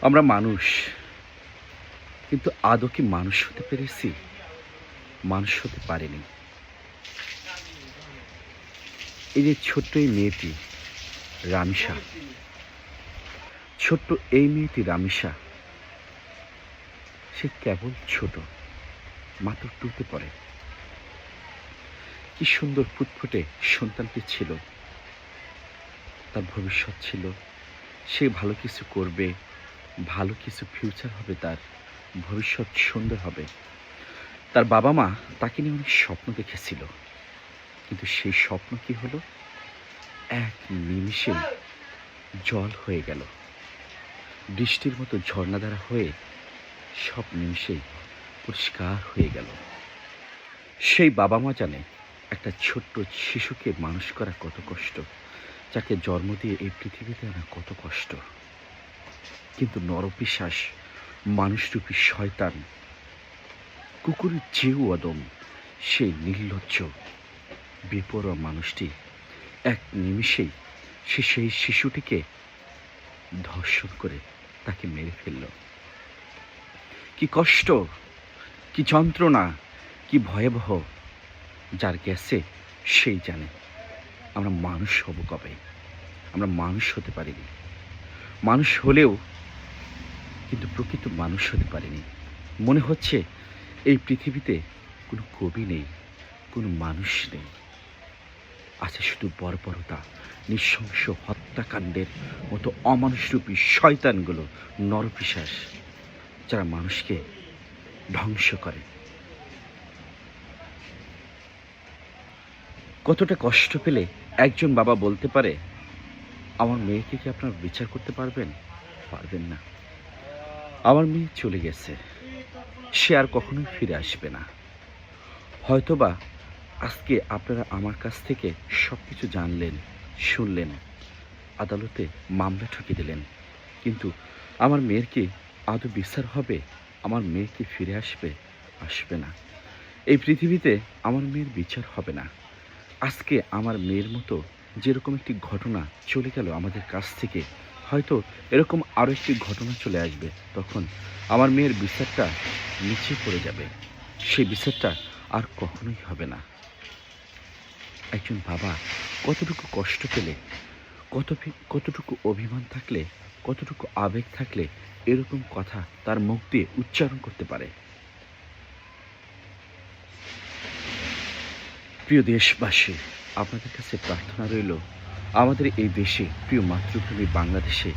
আমরা মানুষ, কিন্তু আদৌ কি মানুষ হতে পেরেছি? মানুষ হতে পারিনি। এই যে ছোট্ট এই মেয়েটি রামিসা, ছোট্ট এই মেয়েটি রামিসা, সে কেবল ছোট, মাত্র 2তে পড়ে। কি সুন্দর ফুটফুটে সন্তানটি ছিল। তার ভবিষ্যৎ ছিল, সে ভালো কিছু করবে, ভালো কিছু ফিউচার হবে তার, ভবিষ্যৎ সুন্দর হবে। তার বাবা-মা তাকে নিয়ে অনেক স্বপ্ন দেখেছিল। কিন্তু সেই স্বপ্ন কি হলো? এক নিমিষেই জল হয়ে গেল। বৃষ্টির মতো ঝর্ণাধারা হয়ে সব নিমিষেই পরিষ্কার হয়ে গেল। সেই বাবা-মা জানে একটা ছোট্ট শিশুকে মানুষ করা কত কষ্ট, যাকে জন্ম দিয়ে এই পৃথিবীতে আনা কত কষ্ট। কিন্তু নরপিশাচ, মানুষরূপী শয়তান, কুকুরের চেয়েও অদম সেই নির্লজ্জ বেপরোয়া মানুষটি এক নিমিষেই সে সেই শিশুটিকে ধর্ষণ করে তাকে মেরে ফেলল। কি কষ্ট, কি যন্ত্রণা, কি ভয়াবহ! যার গেছে সেই জানে। আমরা মানুষ হব কবে? আমরা মানুষ হতে পারিনি। মানুষ হলেও কিন্তু প্রকৃত মানুষ হতে পারিনি। মনে হচ্ছে এই পৃথিবীতে কোনো কবি নেই, কোনো মানুষ নেই। আছে শুধু বর্বরতা, নৃশংস হত্যাকাণ্ডের মতো অমানুষরূপী শয়তানগুলো, নরপিশাচ, যারা মানুষকে ধ্বংস করে। কতটা কষ্ট পেলে একজন বাবা বলতে পারে, আমার মেয়েকে কি আপনারা বিচার করতে পারবেন? পারবেন না। আমার মেয়ে চলে গেছে, সে আর কখনোই ফিরে আসবে না। হয়তোবা আজকে আপনারা আমার কাছ থেকে সব কিছু জানলেন, শুনলেন, আদালতে মামলা ঠুকে দিলেন, কিন্তু আমার মেয়ের কি আদৌ বিচার হবে? আমার মেয়ে কি ফিরে আসবে? আসবে না। এই পৃথিবীতে আমার মেয়ের বিচার হবে না। আজকে আমার মেয়ের মতো যেরকম একটি ঘটনা চলে গেল আমাদের কাছ থেকে, হয়তো এরকম আরও একটি ঘটনা চলে আসবে। তখন আমার মেয়ের বিচারটা নিচে পড়ে যাবে। সেই বিচারটা আর কখনোই হবে না। একজন বাবা কতটুকু কষ্ট পেলে, কতটুকু অভিমান থাকলে, কতটুকু আবেগ থাকলে এরকম কথা তার মুখ দিয়ে উচ্চারণ করতে পারে? প্রিয় দেশবাসী, আপনাদের কাছে প্রার্থনা রইল, আমাদের এই দেশে, প্রিয় মাতৃভূমি বাংলাদেশে